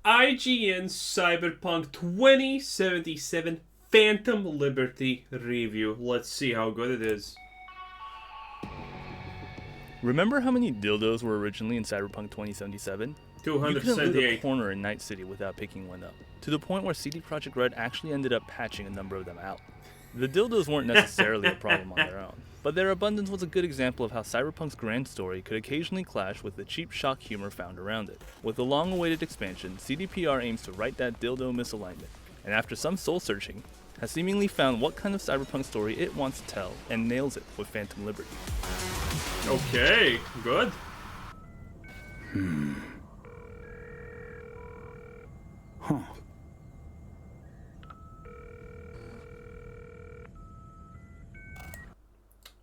IGN's Cyberpunk 2077 Phantom Liberty review. Let's see how good it is. Remember how many dildos were originally in Cyberpunk 2077? 278. You couldn't loot a corner in Night City without picking one up, to the point where CD Projekt Red actually ended up patching a number of them out. The dildos weren't necessarily a problem on their own, but their abundance was a good example of how Cyberpunk's grand story could occasionally clash with the cheap shock humor found around it. With the long-awaited expansion, CDPR aims to right that dildo misalignment, and after some soul-searching, has seemingly found what kind of Cyberpunk story it wants to tell, and nails it with Phantom Liberty. Okay, good. Huh.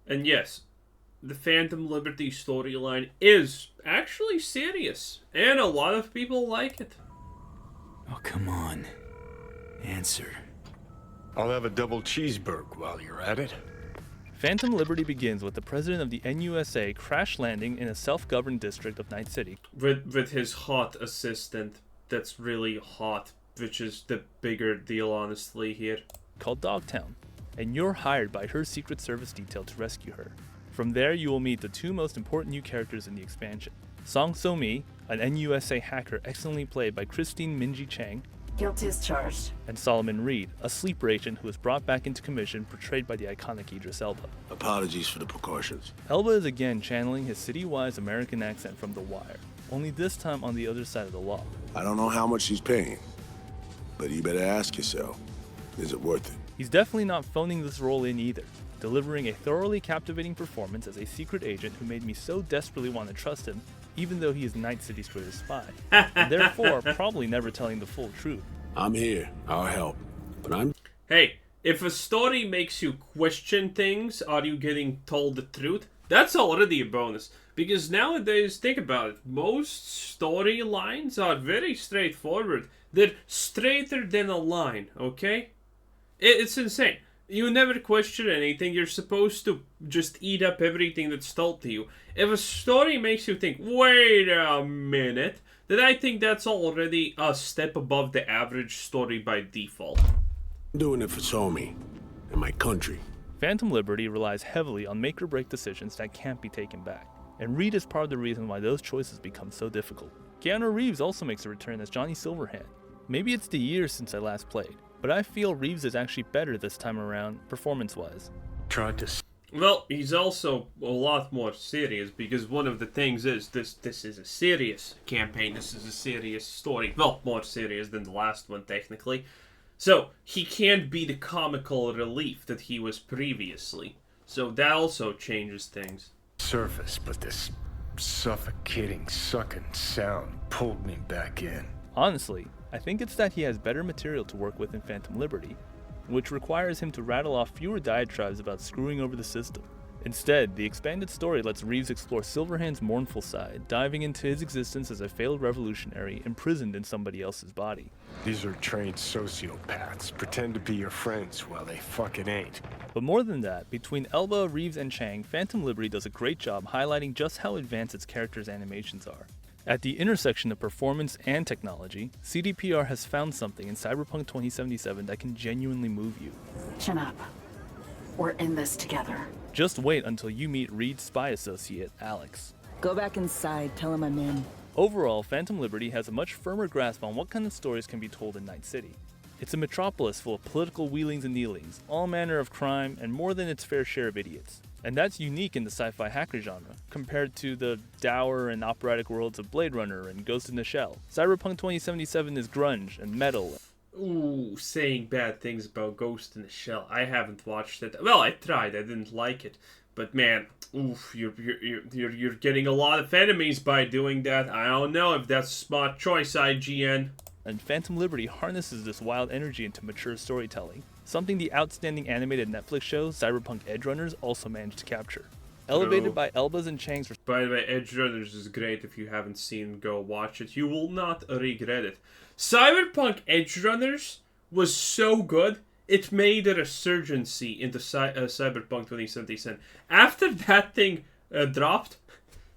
And yes, the Phantom Liberty storyline is actually serious, and a lot of people like it. Oh, come on. Answer. I'll have a double cheeseburger while you're at it. Phantom Liberty begins with the president of the NUSA crash landing in a self-governed district of Night City. With his hot assistant that's really hot, which is the bigger deal, honestly, here. Called Dogtown, and you're hired by her Secret Service detail to rescue her. From there, you will meet the two most important new characters in the expansion. Song So-mi, an NUSA hacker excellently played by Christine Minji Chang, Guilt is charged. and Solomon Reed, a sleeper agent who was brought back into commission portrayed by the iconic Idris Elba. Apologies for the precautions. Elba is again channeling his city-wise American accent from The Wire, only this time on the other side of the law. I don't know how much he's paying, but you better ask yourself, is it worth it? He's definitely not phoning this role in either, delivering a thoroughly captivating performance as a secret agent who made me so desperately want to trust him, even though he is Night City's greatest spy, and therefore probably never telling the full truth. I'm here, I'll help, but I'm... Hey, if a story makes you question things, are you getting told the truth? That's already a bonus. Because nowadays, think about it, most storylines are very straightforward. They're straighter than a line, okay? It's insane. You never question anything. You're supposed to just eat up everything that's told to you. If a story makes you think, wait a minute, then I think that's already a step above the average story by default. I'm doing it for Somi and my country. Phantom Liberty relies heavily on make-or-break decisions that can't be taken back, and Reed is part of the reason why those choices become so difficult. Keanu Reeves also makes a return as Johnny Silverhand. Maybe it's the years since I last played, but I feel Reeves is actually better this time around, performance-wise. Tried to... Well, he's also a lot more serious, because one of the things is this is a serious campaign, this is a serious story. Well, more serious than the last one, technically. So, he can't be the comical relief that he was previously. So that also changes things. surface, but this suffocating, sucking sound pulled me back in. Honestly, I think it's that he has better material to work with in Phantom Liberty, which requires him to rattle off fewer diatribes about screwing over the system. Instead, the expanded story lets Reeves explore Silverhand's mournful side, diving into his existence as a failed revolutionary imprisoned in somebody else's body. These are trained sociopaths. Pretend to be your friends while they fucking ain't. But more than that, between Elba, Reeves, and Chang, Phantom Liberty does a great job highlighting just how advanced its characters' animations are. At the intersection of performance and technology, CDPR has found something in Cyberpunk 2077 that can genuinely move you. Chin up. We're in this together. Just wait until you meet Reed's spy associate, Alex. Go back inside, tell him I'm in. Overall, Phantom Liberty has a much firmer grasp on what kind of stories can be told in Night City. It's a metropolis full of political wheelings and dealings, all manner of crime, and more than its fair share of idiots. And that's unique in the sci-fi hacker genre, compared to the dour and operatic worlds of Blade Runner and Ghost in the Shell. Cyberpunk 2077 is grunge and metal. Ooh, saying bad things about Ghost in the Shell. I haven't watched it. Well, I tried. I didn't like it. But man, oof, you're getting a lot of enemies by doing that. I don't know if that's a smart choice, IGN. And Phantom Liberty harnesses this wild energy into mature storytelling, something the outstanding animated Netflix show Cyberpunk Edgerunners also managed to capture. Elevated by Elba's and Chang's... By the way, Edgerunners is great. If you haven't seen, go watch it. You will not regret it. Cyberpunk Edgerunners was so good, it made a resurgency into Cyberpunk 2077. After that thing dropped,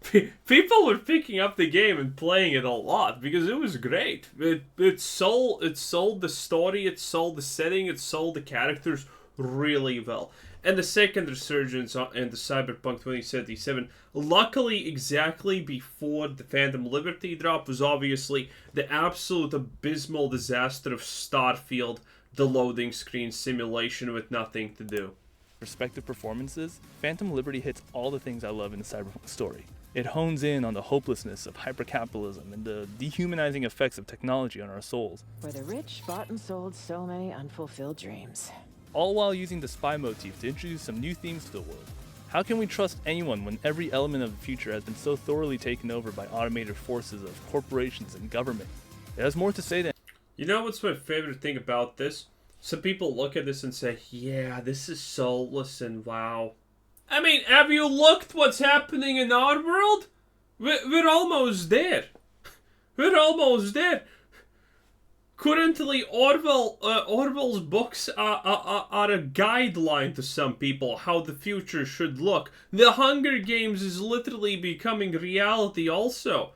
People were picking up the game and playing it a lot because it was great. It sold the story, it sold the setting, it sold the characters really well. And the second resurgence in the Cyberpunk 2077, luckily exactly before the Phantom Liberty drop, was obviously the absolute abysmal disaster of Starfield, the loading screen simulation with nothing to do. Respective performances, Phantom Liberty hits all the things I love in the Cyberpunk story. It hones in on the hopelessness of hypercapitalism and the dehumanizing effects of technology on our souls, Where the rich bought and sold so many unfulfilled dreams. all while using the spy motif to introduce some new themes to the world. How can we trust anyone when every element of the future has been so thoroughly taken over by automated forces of corporations and government? It has more to say than... You know what's my favorite thing about this? Some people look at this and say, yeah, this is soulless and wow. I mean, have you looked what's happening in our world? We're almost there. We're almost there. Currently, Orwell's books are a guideline to some people how the future should look. The Hunger Games is literally becoming reality also.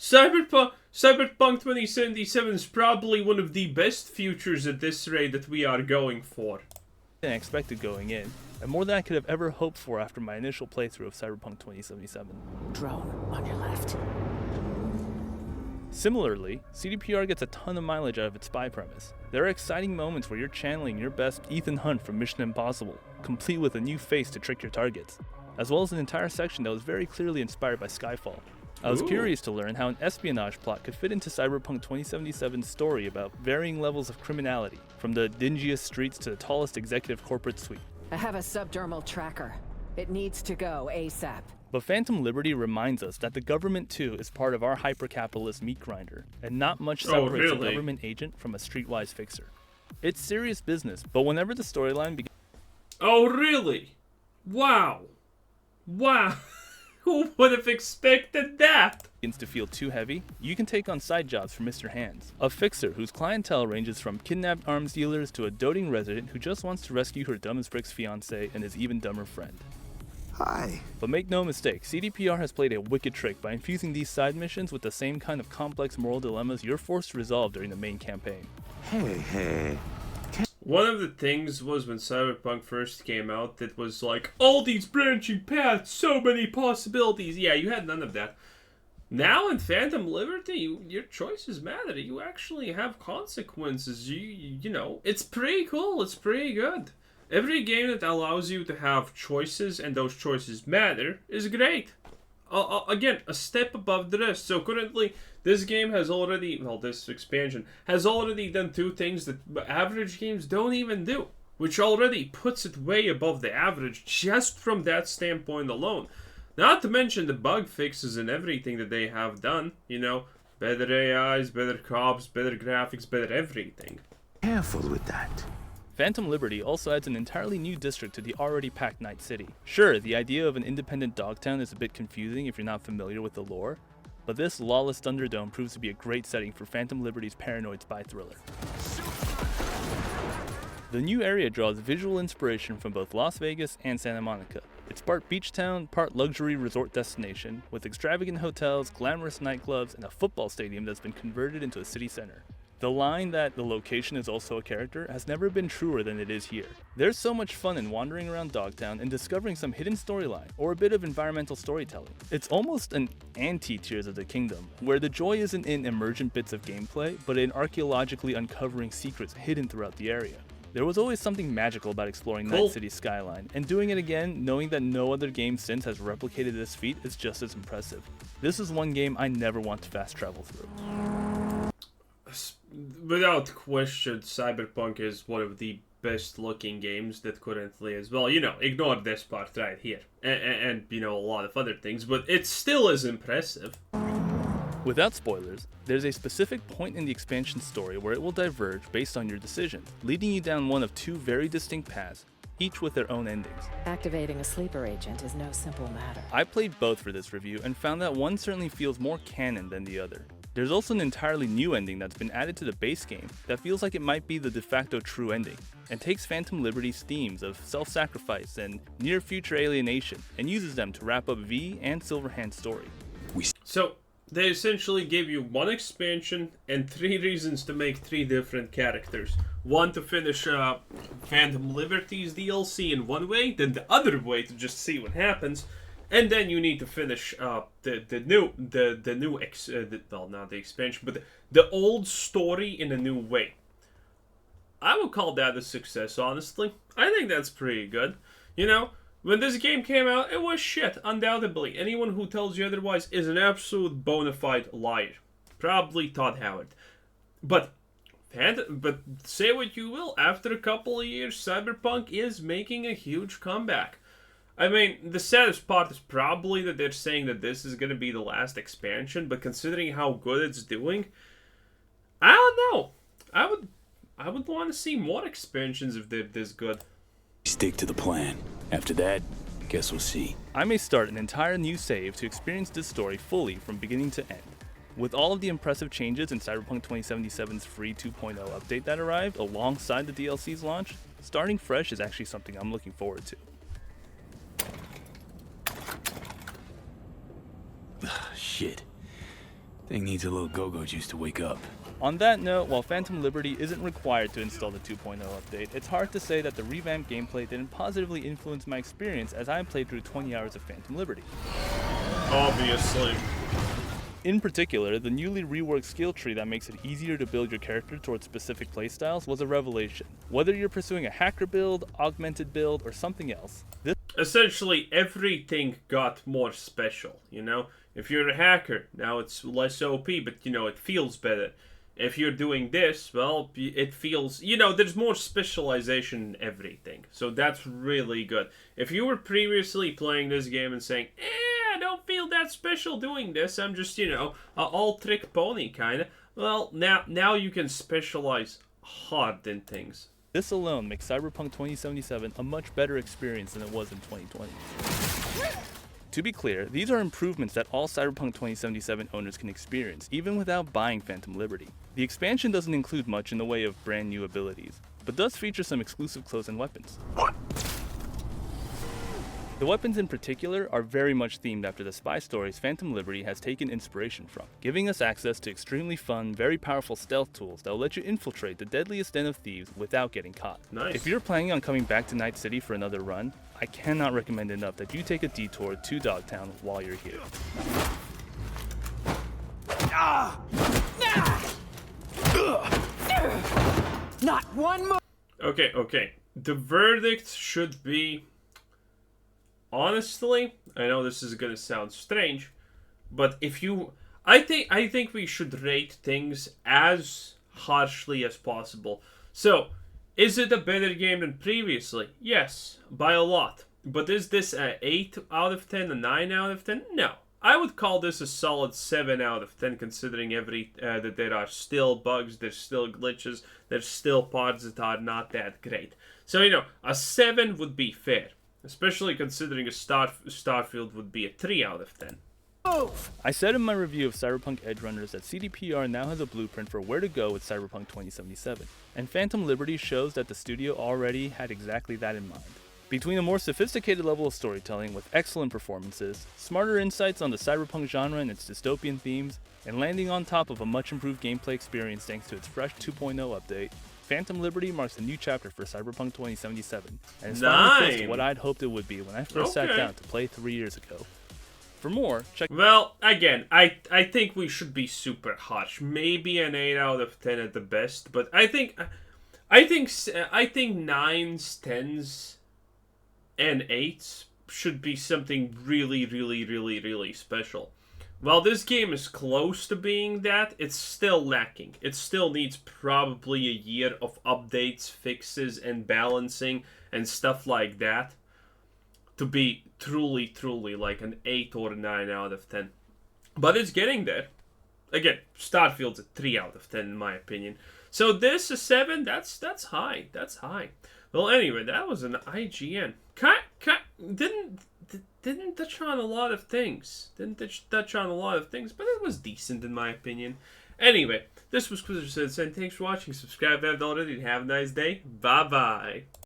Cyberpunk 2077 is probably one of the best futures at this rate that we are going for. I expected going in, and more than I could have ever hoped for after my initial playthrough of Cyberpunk 2077. Drone on your left. Similarly, CDPR gets a ton of mileage out of its spy premise. There are exciting moments where you're channeling your best Ethan Hunt from Mission Impossible, complete with a new face to trick your targets, as well as an entire section that was very clearly inspired by Skyfall. I was curious to learn how an espionage plot could fit into Cyberpunk 2077's story about varying levels of criminality, from the dingiest streets to the tallest executive corporate suite. I have a subdermal tracker. It needs to go ASAP. But Phantom Liberty reminds us that the government too is part of our hyper-capitalist meat grinder, and not much separates a government agent from a streetwise fixer. It's serious business, but whenever the storyline begins... Oh, really? Wow. Wow. Who would have expected that? ...begins to feel too heavy, you can take on side jobs for Mr. Hands, a fixer whose clientele ranges from kidnapped arms dealers to a doting resident who just wants to rescue her dumb as bricks fiancé and his even dumber friend. Hi. But make no mistake, CDPR has played a wicked trick by infusing these side missions with the same kind of complex moral dilemmas you're forced to resolve during the main campaign. Hey. One of the things was when Cyberpunk first came out that was like, all these branching paths, so many possibilities. Yeah, you had none of that. Now in Phantom Liberty, your choices matter. You actually have consequences. You know, it's pretty cool. It's pretty good. Every game that allows you to have choices and those choices matter is great. Again, a step above the rest. So currently, this game has already, well, this expansion has already done two things that average games don't even do, which already puts it way above the average just from that standpoint alone. Not to mention the bug fixes and everything that they have done. You know, better AIs, better cops, better graphics, better everything. Careful with that. Phantom Liberty also adds an entirely new district to the already packed Night City. Sure, the idea of an independent Dogtown is a bit confusing if you're not familiar with the lore, but this lawless Thunderdome proves to be a great setting for Phantom Liberty's paranoid spy thriller. The new area draws visual inspiration from both Las Vegas and Santa Monica. It's part beach town, part luxury resort destination, with extravagant hotels, glamorous nightclubs, and a football stadium that's been converted into a city center. The line that the location is also a character has never been truer than it is here. There's so much fun in wandering around Dogtown and discovering some hidden storyline, or a bit of environmental storytelling. It's almost an anti-Tears of the Kingdom, where the joy isn't in emergent bits of gameplay, but in archaeologically uncovering secrets hidden throughout the area. There was always something magical about exploring Night City's skyline, and doing it again, knowing that no other game since has replicated this feat, is just as impressive. This is one game I never want to fast travel through. Without question, Cyberpunk is one of the best looking games that currently is. Well, you know, ignore this part right here. And you know, a lot of other things, but it still is impressive. Without spoilers, there's a specific point in the expansion story where it will diverge based on your decisions, leading you down one of two very distinct paths, each with their own endings. Activating a sleeper agent is no simple matter. I played both for this review and found that one certainly feels more canon than the other. There's also an entirely new ending that's been added to the base game that feels like it might be the de facto true ending, and takes Phantom Liberty's themes of self-sacrifice and near-future alienation and uses them to wrap up V and Silverhand's story. So, they essentially gave you one expansion and 3 reasons to make 3 different characters. One to finish Phantom Liberty's DLC in one way, then the other way to just see what happens, and then you need to finish not the expansion, but the old story in a new way. I would call that a success, honestly. I think that's pretty good. You know, when this game came out, it was shit, undoubtedly. Anyone who tells you otherwise is an absolute bona fide liar. Probably Todd Howard. But say what you will, after a couple of years, Cyberpunk is making a huge comeback. I mean, the saddest part is probably that they're saying that this is going to be the last expansion, but considering how good it's doing, I don't know. I would want to see more expansions if they're this good. Stick to the plan. After that, guess we'll see. I may start an entire new save to experience this story fully from beginning to end. With all of the impressive changes in Cyberpunk 2077's free 2.0 update that arrived alongside the DLC's launch, starting fresh is actually something I'm looking forward to. Shit. Thing needs a little go-go juice to wake up. On that note, while Phantom Liberty isn't required to install the 2.0 update, it's hard to say that the revamped gameplay didn't positively influence my experience as I played through 20 hours of Phantom Liberty. Obviously. In particular, the newly reworked skill tree that makes it easier to build your character towards specific playstyles was a revelation. Whether you're pursuing a hacker build, augmented build, or something else, essentially everything got more special, you know? If you're a hacker, now it's less OP, but, you know, it feels better. If you're doing this, well, it feels, you know, there's more specialization in everything. So that's really good. If you were previously playing this game and saying, I don't feel that special doing this, I'm just, you know, a all-trick pony kind of, well, now you can specialize hard in things. This alone makes Cyberpunk 2077 a much better experience than it was in 2020. To be clear, these are improvements that all Cyberpunk 2077 owners can experience, even without buying Phantom Liberty. The expansion doesn't include much in the way of brand new abilities, but does feature some exclusive clothes and weapons. The weapons in particular are very much themed after the spy stories Phantom Liberty has taken inspiration from, giving us access to extremely fun, very powerful stealth tools that will let you infiltrate the deadliest den of thieves without getting caught. Nice. If you're planning on coming back to Night City for another run, I cannot recommend enough that you take a detour to Dogtown while you're here. Not one more. Okay. The verdict should be, honestly, I know this is gonna sound strange, but I think we should rate things as harshly as possible. So, is it a better game than previously? Yes, by a lot. But is this an 8 out of 10, a 9 out of 10? No. I would call this a solid 7 out of 10, considering that there are still bugs, there's still glitches, there's still parts that are not that great. So, you know, a 7 would be fair. Especially considering a Starfield would be a 3 out of 10. I said in my review of Cyberpunk Edgerunners that CDPR now has a blueprint for where to go with Cyberpunk 2077, and Phantom Liberty shows that the studio already had exactly that in mind. Between a more sophisticated level of storytelling with excellent performances, smarter insights on the cyberpunk genre and its dystopian themes, and landing on top of a much improved gameplay experience thanks to its fresh 2.0 update, Phantom Liberty marks a new chapter for Cyberpunk 2077, and it's finally close to what I'd hoped it would be when I first sat down to play 3 years ago. For more, check. Well, again, I think we should be super harsh. Maybe an 8 out of 10 at the best, but I think 9s, 10s, and 8s should be something really, really, really, really special. While this game is close to being that, it's still lacking. It still needs probably a year of updates, fixes, and balancing, and stuff like that to be truly, truly like an 8 or a 9 out of 10. But it's getting there. Again, Starfield's a 3 out of 10 in my opinion. So this is 7, that's high. That's high. Well, anyway, that was an IGN. didn't touch on a lot of things. But it was decent in my opinion. Anyway, this was Quizzer Said, saying thanks for watching. Subscribe if you haven't already, and have a nice day. Bye-bye.